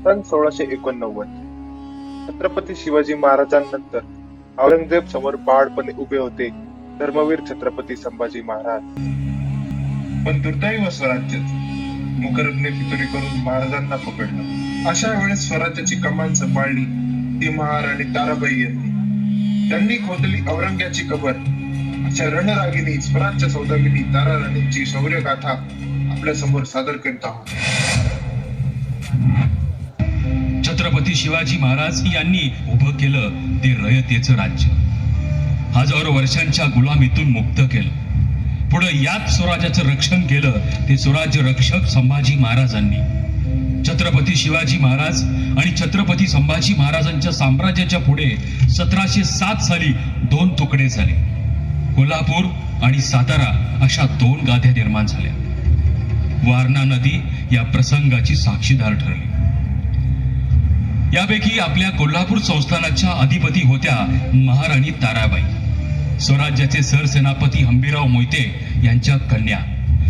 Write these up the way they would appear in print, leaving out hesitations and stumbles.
सन 1689. छत्रपती शिवाजी महाराजांनंतर औरंगजेब समोर पहाडपणे उभे होते धर्मवीर छत्रपती संभाजी महाराज. पण दुर्दैव स्वराज्यात मुकरबने फितुरी करून महाराजांना पकडलं. अशा वेळेस स्वराज्याची कमान सांभाळली ती महाराणी ताराबाई यांनी. त्यांनी खोदली औरंग्याची कबर. अशा रणरागिणी स्वराज्य सौदामिनी तारा राणींची शौर्य गाथा आपल्या समोर सादर करीत आहोत. छत्रपती शिवाजी महाराज यांनी उभं केलं ते रयतेचं राज्य. हजारो वर्षांच्या गुलामीतून मुक्त केलं. पुढे याच स्वराज्याचं रक्षण केलं ते स्वराज्य रक्षक संभाजी महाराजांनी. छत्रपती शिवाजी महाराज आणि छत्रपती संभाजी महाराजांच्या साम्राज्याच्या पुढे 1707 साली 2 तुकडे झाले. कोल्हापूर आणि सातारा अशा 2 गाद्या निर्माण झाल्या. वारणा नदी या प्रसंगाची साक्षीदार ठरली. यापैकी आपल्या कोल्हापूर संस्थानाच्या अधिपती होत्या महाराणी ताराबाई. स्वराज्याचे सरसेनापती हंबीरराव मोहिते यांच्या कन्या,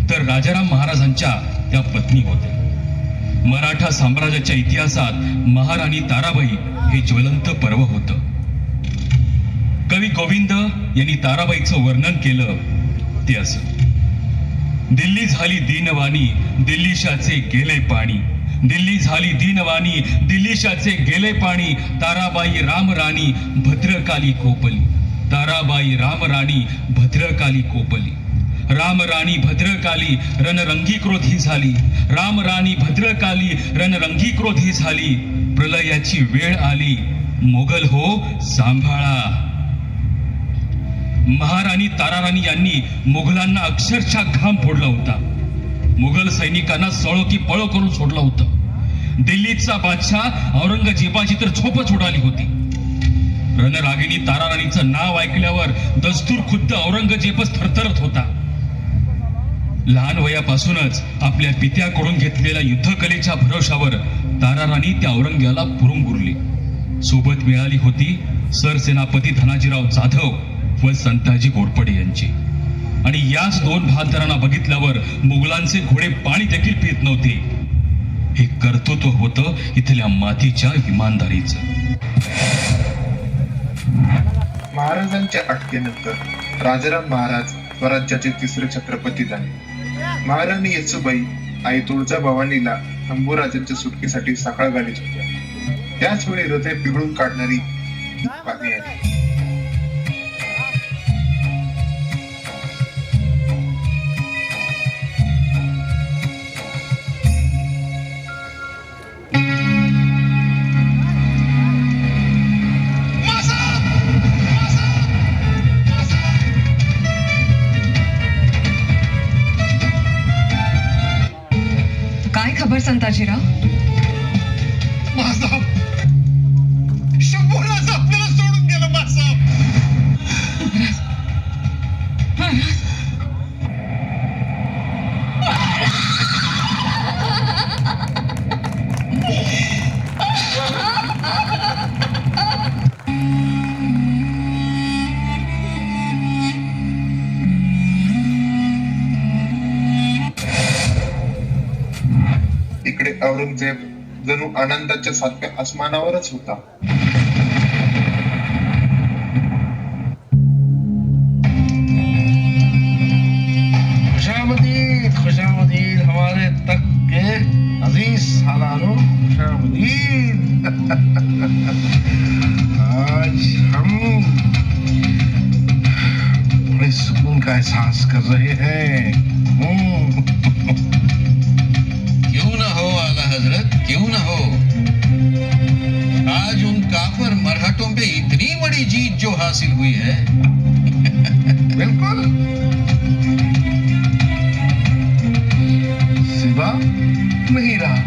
तर राजाराम महाराजांच्या त्या पत्नी होत्या. मराठा साम्राज्याच्या इतिहासात महाराणी ताराबाई हे ज्वलंत पर्व होतं. कवी गोविंद यांनी ताराबाईचं वर्णन केलं ते असं: दिल्ली झाली दीनवाणी, दिल्लीशाचे गेले पाणी. दिल्ली झाली दीनवाणी, दिल्लीशाचे गेले पाणी. ताराबाई रामराणी भद्रकाली कोपली. ताराबाई रामराणी भद्रकाली कोपली. रामराणी भद्रकाली रणरंगी क्रोधी झाली. रामराणी भद्रकाली रणरंगी क्रोधी झाली. प्रलयाची वेळ आली, मोगल हो सांभाळा. महाराणी ताराराणी यांनी मुघलांना अक्षरशः घाम फोडला होता. मुघल सैनिकांना सळो की पळो करून सोडलं होतं. दिल्लीचा बादशाह औरंगजेबाची तर झोपच उडाली होती. रणरागिणी ताराराणीचं नाव ऐकल्यावर दस्तूर खुद्द औरंगजेबच थरथरत होता. लहान वयापासूनच आपल्या पित्याकडून घेतलेल्या युद्धकलेच्या भरोशावर ताराराणी त्या औरंग्याला पुरून गुरली. सोबत मिळाली होती सरसेनापती धनाजीराव जाधव व संताजी घोरपडे यांची. आणि याच 2 बहादरांना बघितल्यावर मुघलांचे घोडे पाणी देखील पित नव्हते. हे कर्तृत्व होतं इथल्या मातीच्या इमानदारीचं. महाराजांच्या अटकेनंतर राजाराम महाराज स्वराज्याचे 3रे छत्रपती झाले. महाराणी येसूबाई आई तुळजाभवानीला शंभूराजांच्या सुटकेसाठी साखळ घालीत होत्या. त्याच वेळी हृदय पिघळून काढणारी बातमी आली. काय खबर संताजीराव? मासाब, शंभूराज आपल्याला सोडून गेलं. मासाब, इकडे औरंगजेब जणू आनंदाच्या 7व्या आसमानावरच होता. खुशामदीद, खुशामदीद हमारे तक के अजीज सालानो, खुशामदीद. आज हम बड़े सुकून का एहसास कर रहे हैं. क्यों ना हो आला हजरत, क्यों ना हो. आज उन काफर मरहटों पे इतनी बड़ी जीत जो हासिल हुई है. बिल्कुल. सिवा नहीं रहा.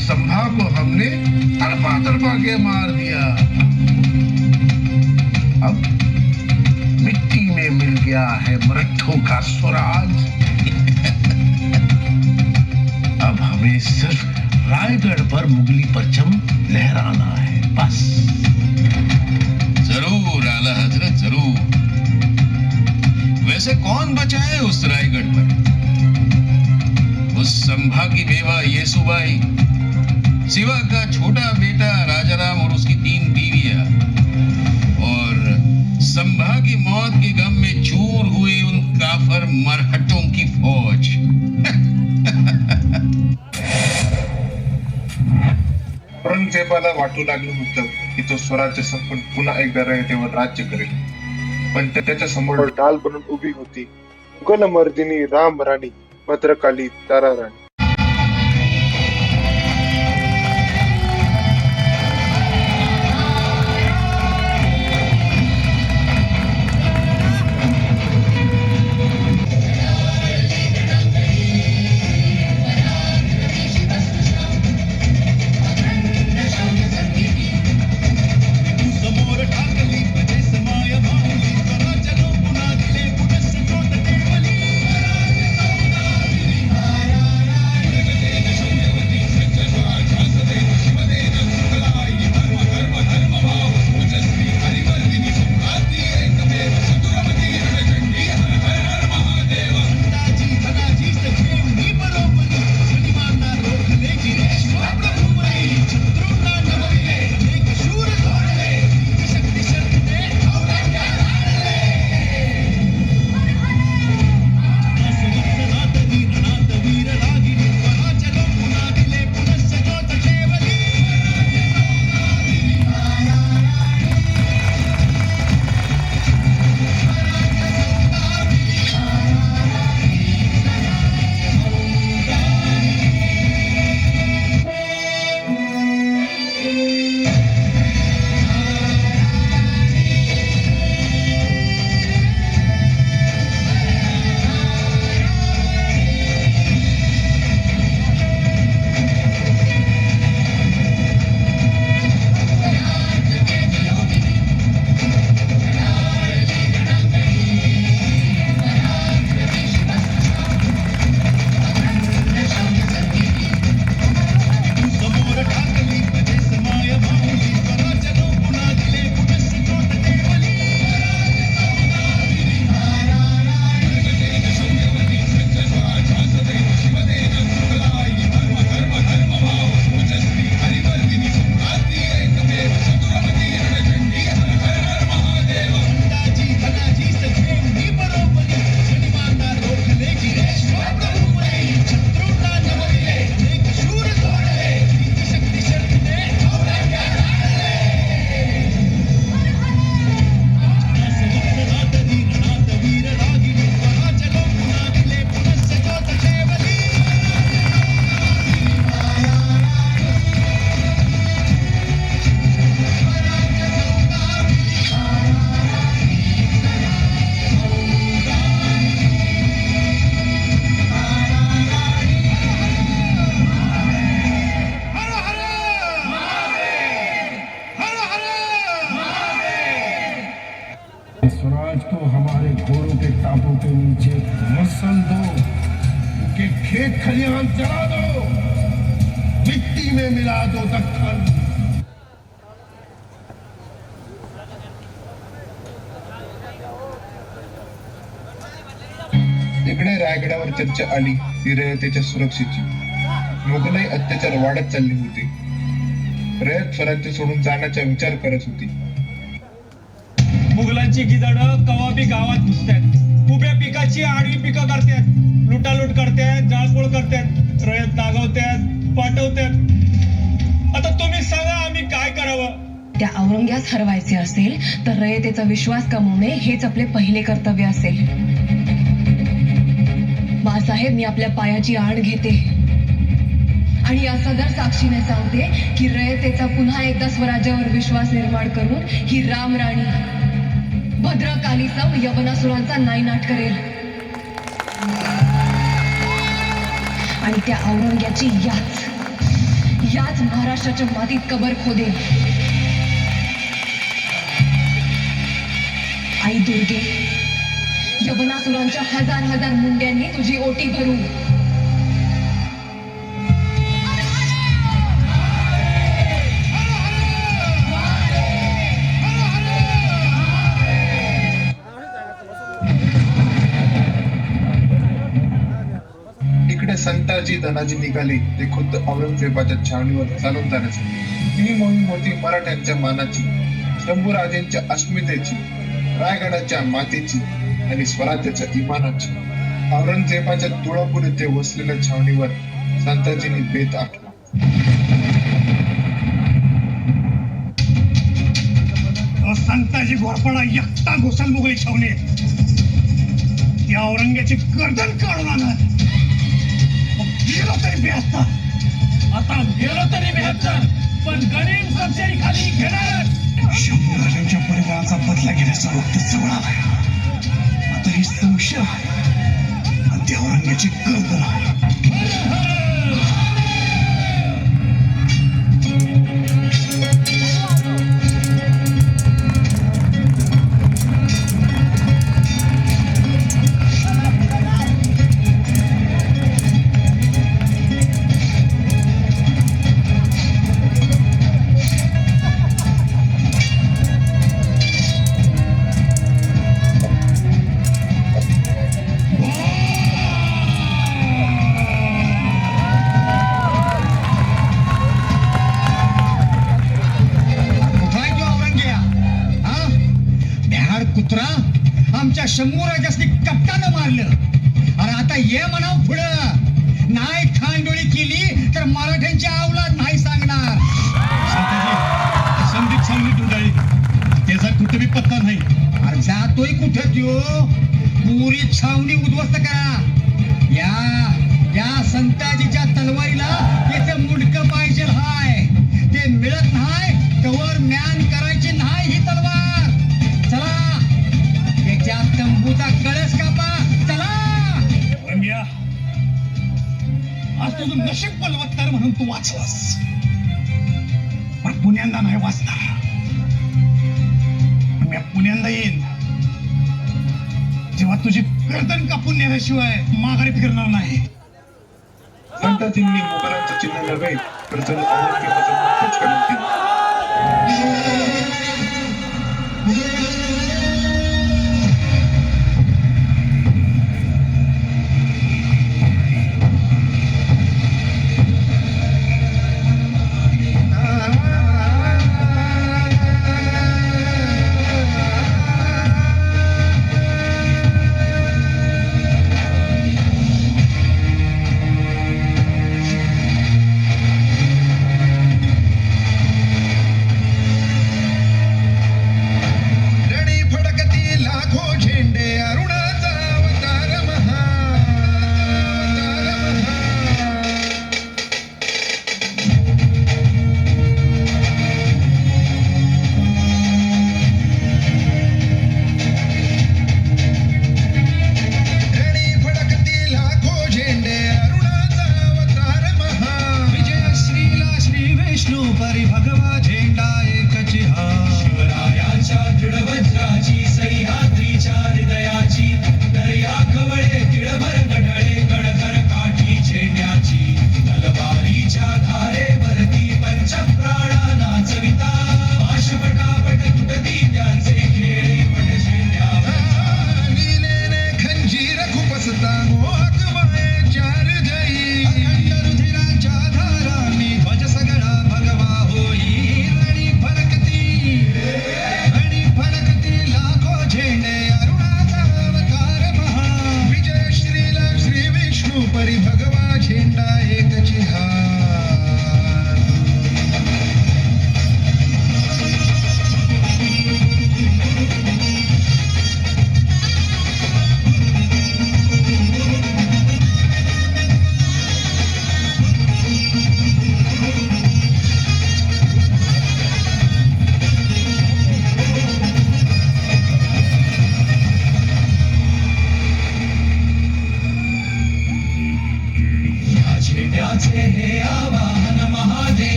संभा को हमने तरफा तरफा के मार दिया. अब मिट्टी में मिल गया है मराठों का स्वराज. अब हमें सिर्फ रायगढ़ पर मुगली परचम लहराना है, बस. जरूर आला हजरत, जरूर. वैसे कौन बचा है उस रायगढ़ पर? उस संभा की बेवा येसुबाई शिवा का छोटा बेटा राजाराम और उसकी 3 बीवियां, और संभा की मौत के गम में चूर हुए उन काफर मरहटों की फौज। औरंगजेबाला वाटू लागलं होतं की तो स्वराज्य संपून पुन्हा एकदा रयतेवर राज्य करेल, पण त्याच्या समोर ढाल बनून उभी होती मुघल मर्दिनी राम राणी भद्रकाली तारा राणी. स्वराज को हमारे घोड़ों के टापों के नीचे मसल दो, उनके खेत खलिहान जला दो, मिट्टी में मिला दो दक्कन. इकडे रायगडावर चर्चा आली ती रयतेच्या सुरक्षेची. मोगलाई अत्याचार वाढत चालले होते. रयत स्वराज्य सोडून जाण्याचा विचार करत होती. मुघलांची गिजाडं कवा बी गावात घुसतात, उभ्या पिकाची आडवी पिकं करतात, लुटालूट करतात, जाळपोळ करतात, रयत नागवतात, पाठवतात. आता तुम्ही सांगा आम्ही काय करावं? त्या औरंग्यास हरवायचे असेल तर रयतेचा विश्वास कमवणे हेच आपले पहिले कर्तव्य असेल. बाळासाहेब, मी आपल्या पायाची आड घेते आणि या सदर साक्षीने सांगते की रयतेचा पुन्हा एकदा स्वराज्यावर विश्वास निर्माण करून ही राम राणी भद्रकाली सम यवनासुरांचा नायनाट करेल आणि त्या औरंग्याची याच महाराष्ट्राच्या मातीत कबर खोदेल. आई दुर्गे, यवनासुरांच्या हजार हजार मुंड्यांनी तुझी ओटी भरू. इकडे संताजी धनाजी निघाले ते खुद्द औरंगजेबाच्या छावणीवर चालून जाण्यासाठी. ही मोहीम होती मराठ्यांच्या मानाची, शंभूराजेंच्या अस्मितेची, रायगडाच्या मातीची आणि स्वराज्याच्या इमानाची. औरंगजेबाच्या तुळापूर येथे वसलेल्या छावणीवर संताजींनी बेत आखला. संताजी घोरपडा एकटा घुसल मुघली छावणीत त्या औरंग्याची गर्दन काढून आणत. गेलो तरी बेहत्तर, आता गेलो तरी बेहत्तर, पण गरीब सबसिडी खाली घेणार. शंभूराजांच्या परिवाराचा बदला घेण्याचा वक्त जवळ आलाय. आता ही संशय आहे आणि त्या औरंग्याची गर्दन आहे. कुत्रा आमच्या शंभूराजासनी कप्तानं मारलं. अरे आता ये म्हणाव पुढं, नाही खांडोळी केली तर मराठ्यांची अवलाद नाही सांगणार. संदीप सांगली तुझाई त्याचा कुठेही पत्ता नाही. अरे जातोय कुठे त्यो, पुरी छावणी उद्ध्वस्त करा. या संताजीच्या तलवारीला त्याचं मुंडकं पाहिजे हाय. ते मिळत नाही तवर म्यान करायची नाही ही तलवार. चला त्याच्या तंबूचा कळस कापा. चला आज तुझं नशीब बलवत्तर म्हणून तू वाचलास, पण पुण्यांदा नाही वाचणार. मी पुण्यांदा येईन जेव्हा तुझी गर्दन कापून नेल्याशिवाय माघारी फिरणार नाही. संताजींनी मुघलांचं चिन्ह नव्हे तर जणू औरंगजेबाचं मुखच काढून दिलं.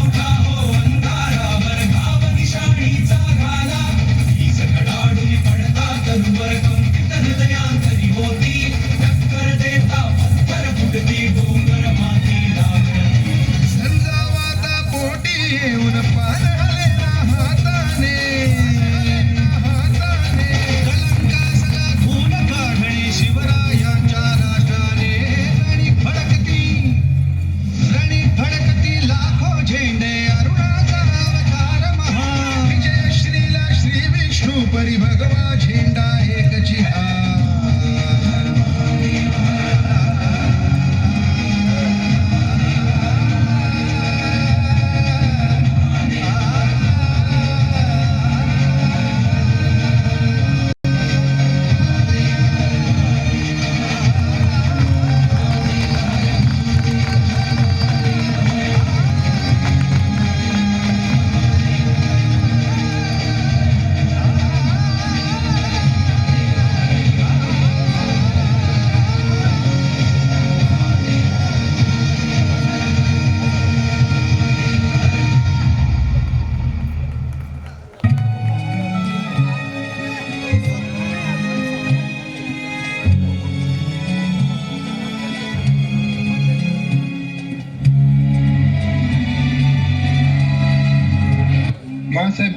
उठा हो अंधारावर गाव निशाणीचा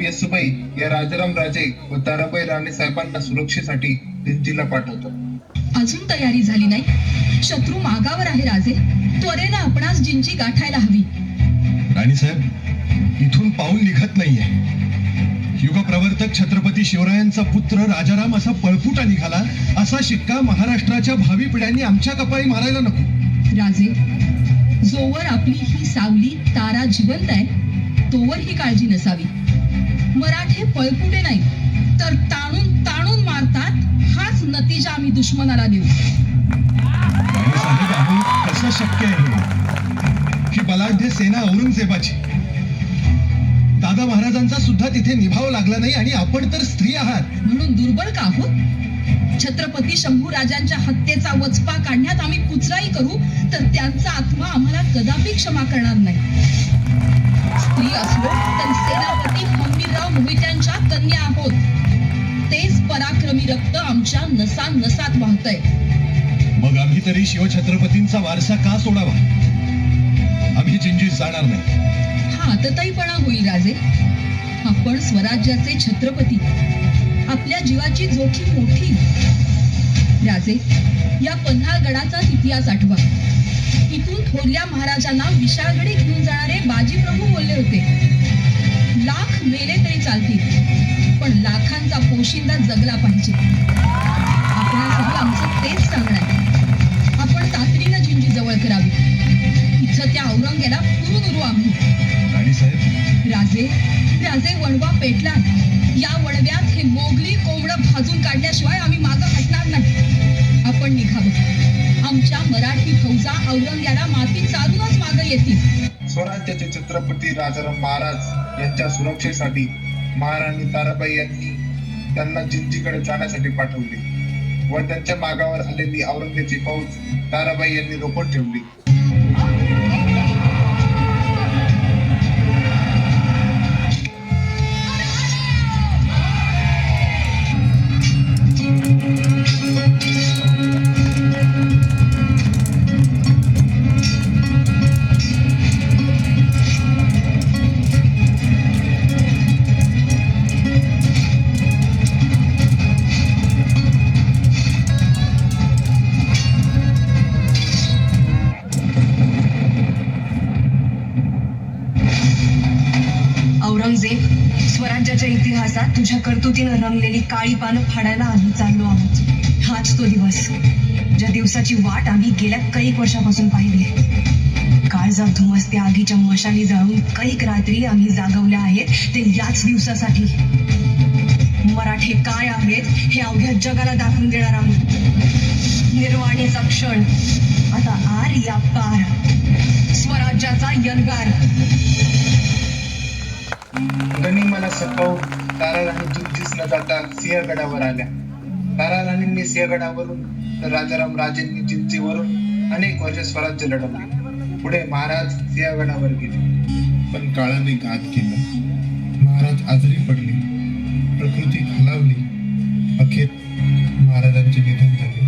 येसुबाई या राजाराम राजे व ताराबाई राणे साहेबांना सुरक्षेसाठी दिंडीला पाठवतात. अजून तयारी झाली नाही. शत्रू मागावर आहे राजे. त्वरेनं आपणास जिंजी गाठायला हवी. राणीसाहेब, इथून पाऊल निघत नाहीये. युगप्रवर्तक छत्रपती शिवरायांचा पुत्र राजाराम असा पळपुटा निघाला, असा शिक्का महाराष्ट्राच्या भावी पिढ्यांनी आमच्या कपाळी मारायला नको. राजे, जोवर आपली ही सावली तारा जिवंत आहे तोवर ही काळजी नसावी. मराठे पळपुटे नाही तर ताणून ताणून मारतात. हाच नतीजा आम्ही दुश्मनाला देऊ. राणीसाहेब, अहो, कसं शक्य आहे? ही बलाढ्य सेना औरंगजेबाची. दादा महाराजांचा सुद्धा तिथे निभाव लागला नाही आणि आपण तर स्त्री आहात. म्हणून दुर्बल का आहोत? छत्रपती शंभू राजांच्या हत्येचा वचपा काढण्यात आम्ही कुचराई करू तर त्यांचा आत्मा आम्हाला कदापि क्षमा करणार नाही. स्त्री असलो तर सेनापती हंबीरराव मोहित्यांच्या कन्या आहोत. तेच पराक्रमी रक्त आमच्या नसात वाहतंय. मग आम्ही तरी शिवछत्रपतींचा वारसा का सोडावा? आम्ही जिंजीत जाणार नाही. हा आतताईपणा होईल राजे. आपण स्वराज्याचे छत्रपती. आपल्या जीवाची जोखीम मोठी. राजे, या पन्हाळगडाचाच इतिहास आठवा. इथून थोरल्या महाराजांना विशाळगडी घेऊन जाणारे बाजी प्रभू बोलले होते, लाख मेले तरी चालतील पण लाखांचा पोशिंदा जगला पाहिजे. आपणासही आमचं तेच सांगणं आहे. आपण तातडीनं जिंजी जवळ करावी. इथं त्या औरंग्याला पुरून उरू आम्ही. राणीसाहेब, राजे वणवा पेटला. या वणव्यात हे मोगली कोंबडं भाजून काढल्याशिवाय आम्ही मागं हटणार नाही. आपण निघावं. आमच्या मराठी फौजा औरंग्याला माती चालूनच मागं येतील. स्वराज्याचे छत्रपती राजाराम महाराज यांच्या सुरक्षेसाठी महाराणी ताराबाई यांनी त्यांना जिंजीकडे जाण्यासाठी पाठवले व त्यांच्या मागावर आलेली औरंगजेबाची फौज ताराबाई यांनी रोखून ठेवली. औरंगजेब, स्वराज्याच्या इतिहासात तुझ्या कर्तुतीनं रंगलेली काळी पानं फाडायला आम्ही चाललो आहोत. हाच तो दिवस ज्या दिवसाची वाट आम्ही गेल्या कैक वर्षापासून पाहिली. काळजात धुमसत्या आगीच्या मशाली जाळून कैक रात्री आम्ही जागवल्या आहेत ते याच दिवसासाठी. मराठे काय आहेत हे अवघ्या जगाला दाखवून देणार आहोत. निर्वाणीचा क्षण आता आर या पार. स्वराज्याचा यलगार. गनिमाला सपवून ताराराणी जिंजीस न जाता सिंहगडावर आल्या. ताराराणींनी सिंहगडावरून तर राजाराम राजेंनी जिंजीवरून अनेक वर्ष स्वराज्य लढवले. पुढे महाराज सिंहगडावर गेले पण काळाने घात केला. महाराज आजारी पडले, प्रकृती खालावली. अखेर महाराजांचे निधन झाले.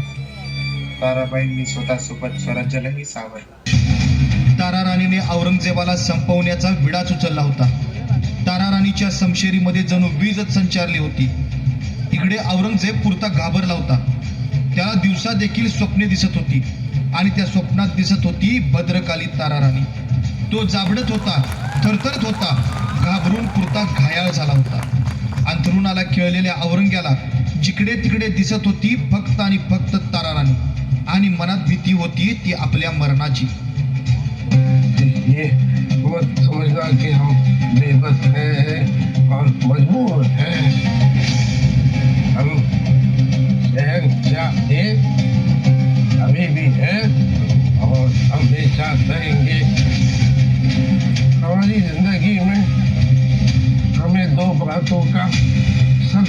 ताराबाईंनी स्वतःसोबत स्वराज्यालाही सावरलं. ताराराणीने औरंगजेबाला संपवण्याचा विडाच उचलला होता. ताराराणीच्या समशेरीमध्ये जणू वीजच संचारली होती. इकडे औरंगजेब पुरता घाबरला होता. त्याला दिवसा देखील स्वप्ने दिसत होती आणि त्या स्वप्नात दिसत होती भद्रकाली ताराराणी. तो जाबडत होता, थरथरत होता, घाबरून पुरता घायाळ झाला होता. अंथरुणाला खेळलेल्या औरंग्याला जिकडे तिकडे दिसत होती फक्त आणि फक्त ताराराणी आणि मनात भीती होती ती आपल्या मरणाची. ये मत समझना कि हम बेबस हैं और मजबूर हैं. हम शहंशाह थे, अभी भी हैं और हमेशा रहेंगे. हमारी जिंदगी में हमें दो बातों का सब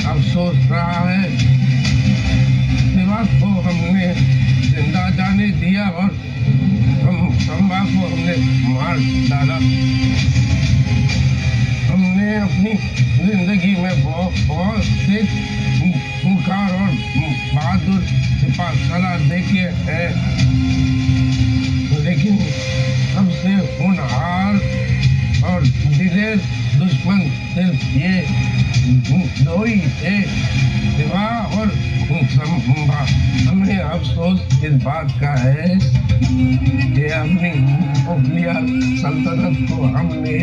अफसोस रहा है. विवाद को हमने जिंदा जाने दिया और संभा को हमने मार डाला. हमने अपनी जिंदगी में बहुत से खूंखार और बहादुर सिपा सलार देखे हैं, लेकिन सबसे होनहार और दिलेर दुश्मन सिर्फ ये दो ही थे, शिवा और संभा। हमें अफसोस इस बात का है कि अपनी मुगलिया सल्तनत को हमने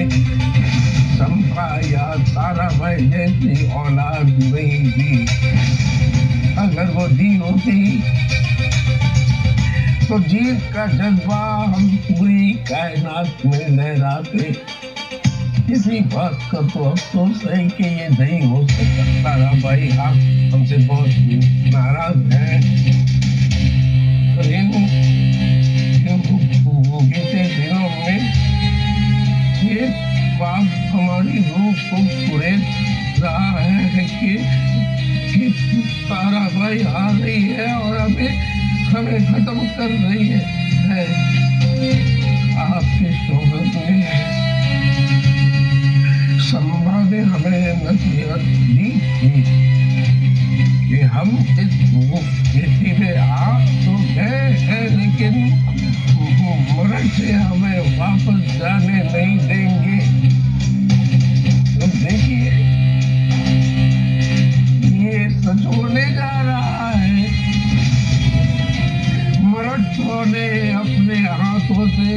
संभा या ताराबाई जैसी औलाद नहीं दी। अगर वो दी होती तो जीत का जज्बा हम पूरी कायनात में लहराते। इसी बात का तो अफसोस है कि ये नहीं हो सकता। ताराबाई, आप हमसे बहुत नाराज हैं। इन बीते दिनों में ये बात हमारी रूह को कुरेद रहा है कि ताराबाई आ रही है और हमें खत्म कर रही है। आपकी शोहरत में संभा ने हमें नसीहत दी थी कि हम इस खेती में आ तो गए हैं, लेकिन मरण से हमें वापस जाने नहीं देंगे। तो देखिए, ये सच होने जा रहा है। मराठों ने अपने हाथों से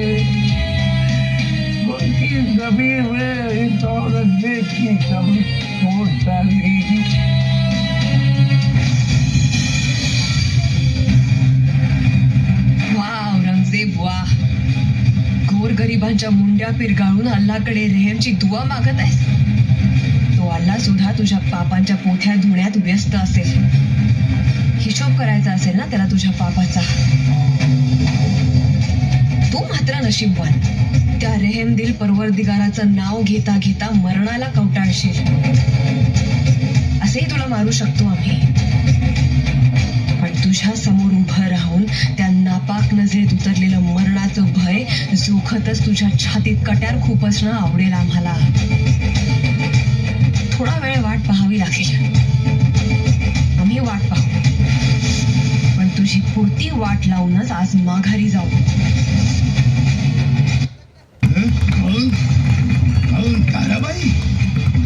उनकी जमीन में इस औरंगजेब की कब्र खोद डाली। वाह औरंगजेब वाह, गोरगरिबांच्या मुंड्या पिरगाळून अल्लाकडे रेहमची दुआ मागत आहेस. तो अल्ला सुद्धा तुझ्या पापांच्या पोथ्या धुण्यात व्यस्त असेल. हिशोब करायचा असेल ना त्याला तुझ्या पापाचा. तू मात्र नशीबवान, त्या रेहमदिल परवरदिगाराचं नाव घेता घेता मरणाला कवटाळशील. असेही तुला मारू शकतो आम्ही, पण तुझ्या समोर उभं राहून त्या नापाक नजरेत उतरलेलं मरणाचं भय जोखतच तुझ्या छातीत कट्यार खुपसणं आवडेल आम्हाला. थोडा वेळ वाट पाहावी लागेल. आम्ही वाट पाहू, पण तुझी पुरती वाट लावूनच आज माघारी जाऊ. ताराबाई,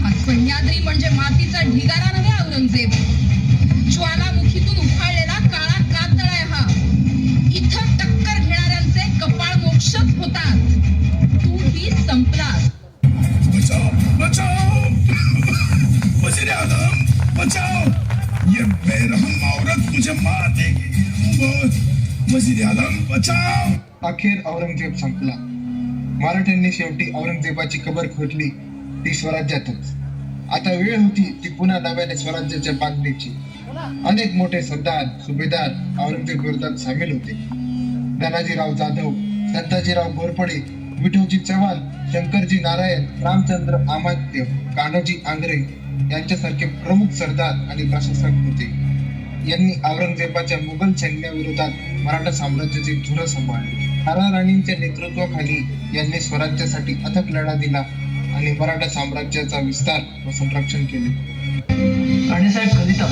हा सह्याद्री म्हणजे मातीचा ढिगारा नव्हे औरंगजेब. ज्वालामुखीतून उफाळलेला काळा कातळ आहे हा. इथं टक्कर घेणाऱ्यांचे कपाळ मोक्षच होतात. तू ही संपलास. बचाओ, बचाओ, वज़ीर आज़म, बचाओ, ये बेरहम औरत मुझे मार देगी। वज़ीर आज़म, बचाओ। अखेर औरंगजेब संपला. मराठ्यांनी शेवटी औरंगजेबाची कबर खोदली, ती स्वराज्यातच. आता वेळ होती ती पुन्हा नव्याने स्वराज्याच्या बांधणीची. अनेक मोठे सरदार सुभेदार औरंगजेब विरोधात सामील होते. धनाजीराव जाधव, संताजीराव घोरपडे, विठोजी चव्हाण, शंकरजी नारायण, रामचंद्र आमात्य, कान्होजी आंग्रे यांच्यासारखे प्रमुख सरदार आणि प्रशासक होते. यांनी औरंगजेबाच्या मुघल सैन्याविरोधात मराठा साम्राज्याची धुरा सांभाळली. तारा राणींच्या नेतृत्वाखाली यांनी स्वराज्यासाठी अथक लढा दिला आणि मराठा साम्राज्याचा विस्तार व संरक्षण केले. राणेसाहेब कविता,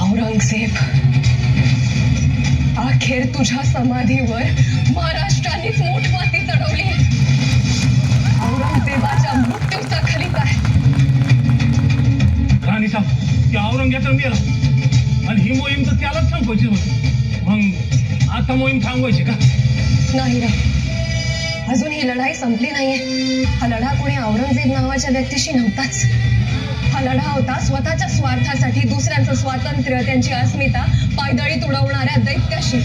औरंगजेब, अखेर तुझ्या समाधीवर महाराष्ट्रानेच मोठमाती चढवली. औरंगजेबाच्या मृत्यूचा खलिता आहे. राणी साहेब, त्या औरंगजेबाला मेला आणि ही मोहीम तर त्यालाच संपवायची होती. मग आता मोहीम थांबवायची का? नाही रे, अजून ही लढाई संपली नाहीये. हा लढा कोणी औरंगजेब नावाच्या व्यक्तीशी नव्हताच. हा लढा होता स्वतःच्या स्वार्थासाठी दुसऱ्यांचं स्वातंत्र्य, त्यांची अस्मिता पायदळीत उडवणाऱ्या दैत्याशी.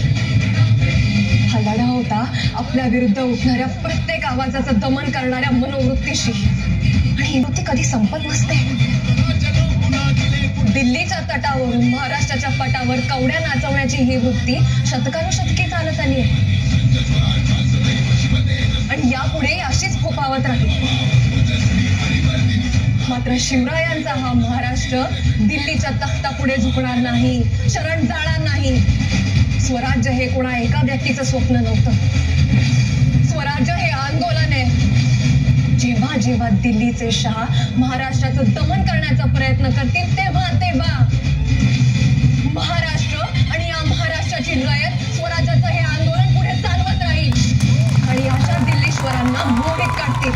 हा लढा होता आपल्या विरुद्ध उठणाऱ्या प्रत्येक आवाजाचं दमन करणाऱ्या मनोवृत्तीशी. आणि ही वृत्ती कधी संपत नसते. दिल्लीच्या तटावरून महाराष्ट्राच्या पटावर कवड्या नाचवण्याची ही वृत्ती शतकानुशतके चालत आली आहे आणि यापुढे अशीच फोफावत राहील. मात्र शिवरायांचा हा महाराष्ट्र दिल्लीच्या तख्तापुढे झुकणार नाही, शरण जाणार नाही. स्वराज्य हे कोणा एका व्यक्तीचं स्वप्न नव्हतं. स्वराज्य हे आंदोलन आहे. जेव्हा जेव्हा दिल्लीचे शहा महाराष्ट्राचं दमन करण्याचा प्रयत्न करतील तेव्हा महाराष्ट्र आणि ही रयत स्वराज्याचं हे आंदोलन पुढे चालवत राहील आणि अशा दिल्लीश्वरांना मोडीत काढते.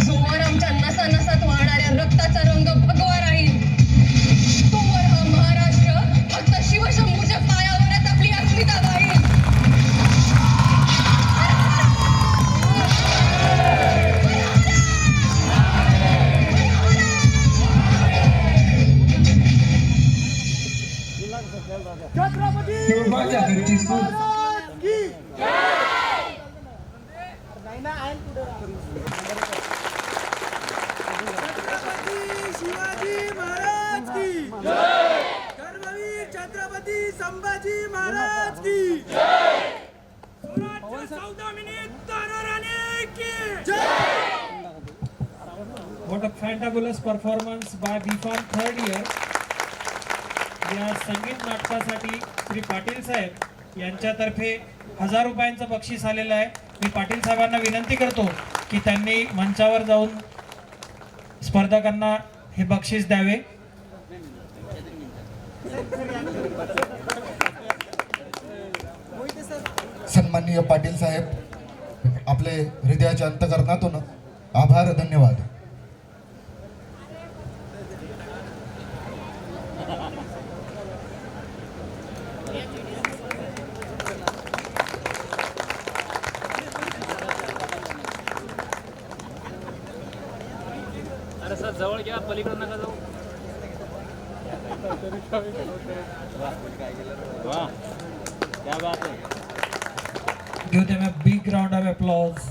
जोवर आमच्या नसा नसात वाहणाऱ्या रक्ताचा रंग भगवा राहील, तोवर हा महाराष्ट्र फक्त शिवशंभूच्या पायावरच आपली अस्मिता राहील. शिवबाच्या घरची सून शिवाजी महाराज की जय. धर्मवीर छत्रपती संभाजी महाराज की जय. स्वराज्य सौदामिनी ताराराणी की जय. What a fantabulous performance by B.Farm third year. या संगीत नाटकासाठी श्री पाटील साहेब यांच्यातर्फे 1000 रुपयांचं बक्षीस आलेलं आहे. मी पाटील साहेबांना विनंती करतो की त्यांनी मंचावर जाऊन स्पर्धकांना हे बक्षीस द्यावे. सन्माननीय पाटील साहेब, आपले हृदयाच्या अंतकरणातून आभार, धन्यवाद. जवळ घ्या, पलीकडे नका जाऊ. Give them a big round of applause.